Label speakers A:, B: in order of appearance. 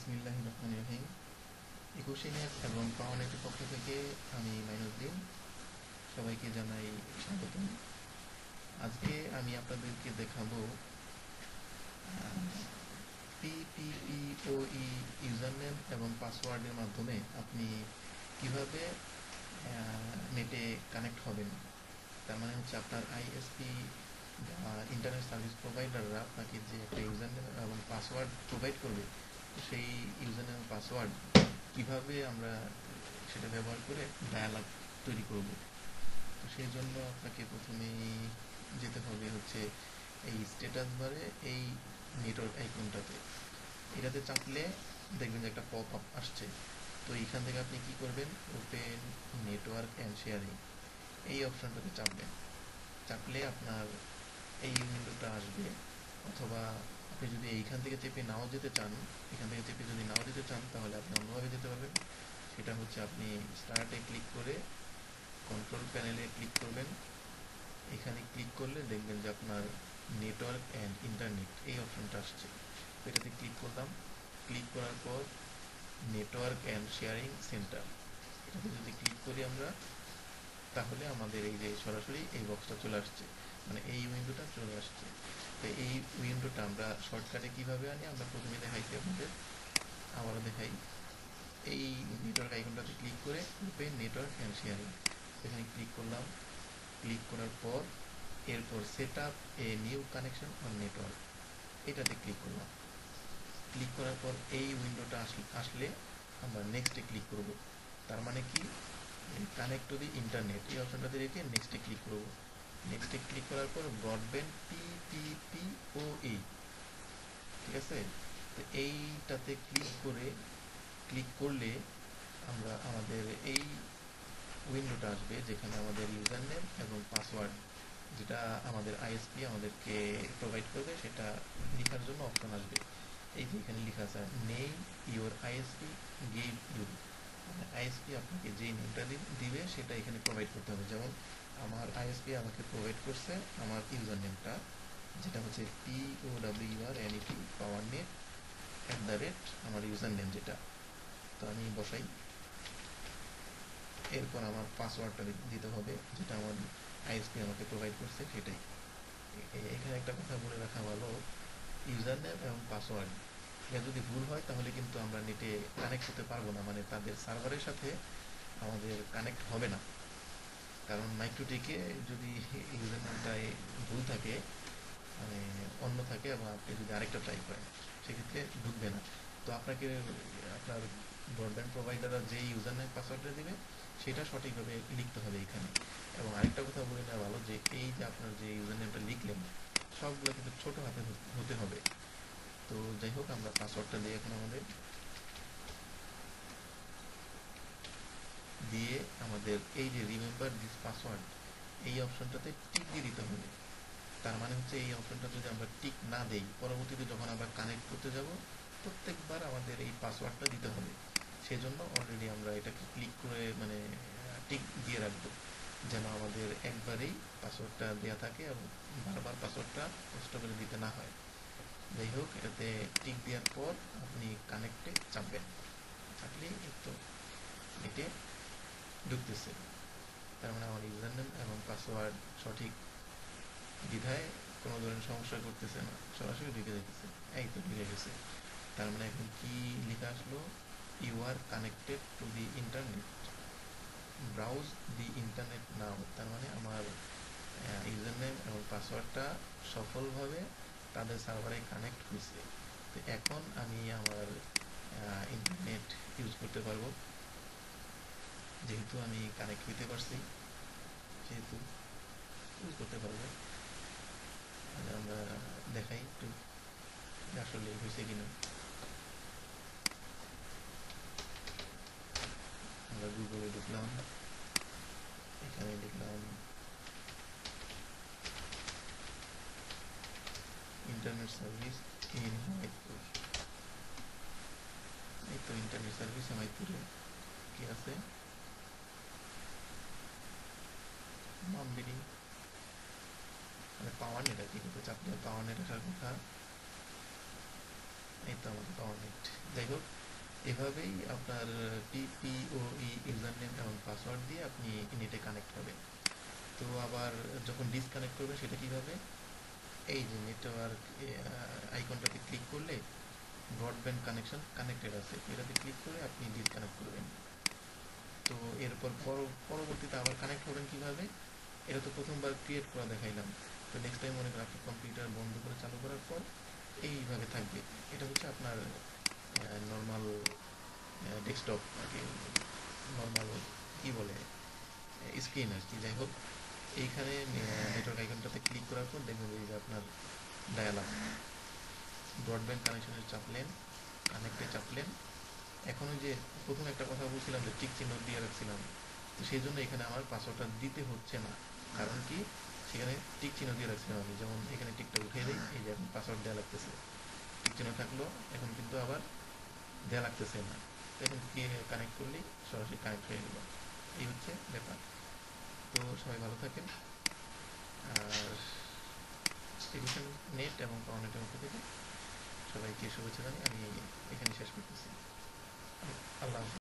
A: বিসমিল্লাহির রহমানির রহিম। 21 নেট এবং পাওয়া নেটের পক্ষ থেকে আমি মাইনুদ্দিন সবাইকে জানাই স্বাগতম। আজকে আমি আপনাদেরকে দেখাবো পিপিপিওই ইউজার নেম এবং পাসওয়ার্ডের মাধ্যমে আপনি কিভাবে নেটে কানেক্ট হবেন। তার মানে হচ্ছে আপনার আইএসপি বা ইন্টারনেট সার্ভিস প্রোভাইডাররা আপনাকে যে একটা ইউজার নেম এবং পাসওয়ার্ড প্রোভাইড করবে, সেই ইউজার নেম পাসওয়ার্ড কিভাবে আমরা সেটা ব্যবহার করে ডায়ালগ তৈরি করব। তো সেই জন্য আপনাকে প্রথমেই যেতে হবে হচ্ছে এই স্ট্যাটাস বারে এই নেটওয়ার্ক আইকনটাতে। এটাতে চাপলে দেখবেন যে একটা পপ আপ আসছে। তো এইখান থেকে আপনি কি করবেন, ওপেন নেটওয়ার্ক অ্যান্ড শেয়ারিং এই অপশনটাতে চাপলে আপনার এই উইন্ডোটা আসবে। অথবা আপনি যদি এইখান থেকে চেপে নাও যেতে চান, এখান থেকে চেপে যদি নাও যেতে চান তাহলে আপনি অন্যভাবে যেতে পারবেন। সেটা হচ্ছে আপনি স্টার্টে ক্লিক করে কন্ট্রোল প্যানেলে ক্লিক করবেন। এখানে ক্লিক করলে দেখবেন যে আপনার নেটওয়ার্ক অ্যান্ড ইন্টারনেট এই অপশনটা আসছে। তো এটাতে ক্লিক করলাম। ক্লিক করার পর নেটওয়ার্ক অ্যান্ড শেয়ারিং সেন্টার এটাতে যদি ক্লিক করি আমরা, তাহলে আমাদের এই যে সরাসরি এই বক্সটা চলে আসছে, মানে এই উইন্ডোটা চলে আসছে। তো এই উইন্ডোটা আমরা শর্টকাটে কিভাবে আনি আমরা প্রথমে দেখাইছি আপনাদের, আবারও দেখাই। এই নেটওয়ার্ক আইকনটাতে ক্লিক করে ওপেন নেটওয়ার্ক অ্যান্ড শেয়ারিং এখানে ক্লিক করলাম। ক্লিক করার পর এরপর set up a new connection on network এটাতে ক্লিক করলাম। ক্লিক করার পর এই উইন্ডোটা আসলে আমরা নেক্সটে ক্লিক করব। তার মানে কি, কানেক্ট টু দি ইন্টারনেট এই অপশনটাতে রেখে নেক্সটে ক্লিক করব। নেক্সটে ক্লিক করার পর ব্রডব্যান্ড পিপিপিওই, ঠিক আছে। তো এইটাতে ক্লিক করলে আমরা আমাদের এই উইন্ডোটা আসবে, যেখানে আমাদের ইউজার নেম এবং পাসওয়ার্ড যেটা আমাদের আইএসপি আমাদেরকে প্রোভাইড করবে সেটা লেখার জন্য অপশন আসবে। এই যে এখানে লেখা আছে name your ISP give you, মানে আইএসপি আপনাকে যে নেমটা দিবে সেটা এখানে প্রোভাইড করতে হবে। যেমন আমার আইএসপি আমাকে প্রোভাইড করছে আমার ইউজার নেমটা, যেটা হচ্ছে POWERNET পাওয়ার নেট আমার ইউজার নেম যেটা। তো আমি বসাই। এরপর আমার পাসওয়ার্ডটা দিতে হবে, যেটা আমার আইএসপি আমাকে প্রোভাইড করছে সেটাই। এখানে একটা কথা বলে রাখা ভালো, ইউজার নেম এবং পাসওয়ার্ড এটা যদি ভুল হয় তাহলে কিন্তু আমরা নেটে কানেক্ট হতে পারবো না, মানে তাদের সার্ভারের সাথে আমাদের কানেক্ট হবে না। কারণ মাইক্রোটিকে যদি ইউজার নেমটায় ভুল থাকে, মানে অন্য থাকে, এবং আপনি যদি আরেকটা ট্রাই করেন সেক্ষেত্রে ঢুকবে না। তো আপনাকে আপনার ব্রডব্যান্ড প্রোভাইডাররা যে ইউজার নেম পাসওয়ার্ডটা দেবে সেটা সঠিকভাবে লিখতে হবে এখানে। এবং আরেকটা কথা বলে নেওয়া ভালো যে এই যে আপনার যে ইউজার নেমটা লিখলেন সবগুলো কিন্তু ছোট হাতে হতে হবে। তো যাই হোক, আমরা পাসওয়ার্ডটা দিয়ে এখন আমাদের এই যে রিমেম্বার দিস পাসওয়ার্ড এই অপশনটাতে টিক দিয়ে দিতে হবে। তার মানে হচ্ছে এই অপশনটা যদি আমরা টিক না দেই, পরবর্তীতে যখন আমরা কানেক্ট করতে যাব প্রত্যেকবার আমাদের এই পাসওয়ার্ডটা দিতে হবে। সেজন্য অলরেডি আমরা এটাকে ক্লিক করে মানে টিক দিয়ে রাখবো, যেন আমাদের একবারেই পাসওয়ার্ডটা দেওয়া থাকে এবং বারবার পাসওয়ার্ডটা কষ্ট করে দিতে না হয়। যাই হোক, এটাতে টিক দেওয়ার পর আপনি কানেক্টে চাপবেন। চাপলেই একটু এতে ঢুকতেছে। তার মানে আমার ইউজার নেম এবং পাসওয়ার্ড সঠিক বিধায় কোনো ধরনের সমস্যা করতেছে না, সরাসরি ঢুকে যেতেছে। এই তো ঢুকে গেছে। তার মানে এখন কি লেখা আসলো, you are connected to the internet, browse the internet now. তার মানে আমার ইউজার নেম এবং পাসওয়ার্ডটা সফলভাবে তাদের সার্ভারে কানেক্ট হয়েছে। তো এখন আমি আমার ইন্টারনেট ইউজ করতে পারবো, যেহেতু আমি কানেক্ট হইতে পারছি সেহেতু ইউজ করতে পারবো। আমরা দেখাই একটু আসলে হয়েছে কিনা। আমরা গুগলে ঢুকলাম, এখানে লিখলাম ইন্টারনেট সার্ভিস ইন হামায়তপুর। এই তো ইন্টারনেট সার্ভিস হামায়তপুরে কি আছে, নন বিডিং, মানে পাওয়ার নেট আর কি, কিন্তু চাপলে পাওয়ার নেট আসার কথা। এই তো আমাদের পাওয়ার নেট। যাই হোক, এভাবেই আপনার টিপিওই ইউজার নেম এবং পাসওয়ার্ড দিয়ে আপনি নেটে কানেক্ট হবেন। তো আবার যখন ডিসকানেক্ট করবেন সেটা কিভাবে, এই যে নেটওয়ার্ক আইকনটাতে ক্লিক করলে ব্রডব্যান্ড কানেকশন কানেক্টেড আছে, এটাতে ক্লিক করে আপনি ডিসকানেক্ট করবেন। তো এরপর পরবর্তীতে আবার কানেক্ট হবেন কিভাবে, এটা তো প্রথমবার ক্রিয়েট করা দেখাইলাম। তো নেক্সট টাইম মনে করেন আপনি কম্পিউটার বন্ধ করে চালু করার পর এইভাবে থাকবে। এটা হচ্ছে আপনার নর্মাল ডেস্কটপ আর কি, নর্মাল কি বলে স্ক্রিন আর কি। যাই হোক, এইখানে নেটওয়ার্ক আইকনটাতে ক্লিক করার পর দেখবেন যে আপনার ডায়াল আপ ব্রডব্যান্ড কানেকশনে চাপলেন, কানেক্টে চাপলেন। এখন ওই যে প্রথমে একটা কথা বলছিলাম যে টিক চিহ্ন দিয়ে রাখছিলাম, তো সেই জন্য এখানে আমার পাসওয়ার্ডটা দিতে হচ্ছে না। কারণ কি, সেখানে টিক চিহ্ন দিয়ে রাখছিলাম আমি, যেমন এখানে টিকটা উঠিয়ে দিই, এই যে এখন পাসওয়ার্ড দেওয়া লাগতেছে, টিক চিহ্ন থাকলো, এখন কিন্তু আবার দেওয়া লাগতেছে না। তো এখন কি কানেক্ট করলেই সরাসরি কানেক্ট হয়ে গেল। এই হচ্ছে ব্যাপার। তো সবাই ভালো থাকেন। আর এডুকেশন নেট এবং পাওয়ার নেটের মধ্যে থেকে সবাইকে শুভেচ্ছা জানিয়ে আমি এখানে শেষ করতেছি। আল্লাহ হাফেজ।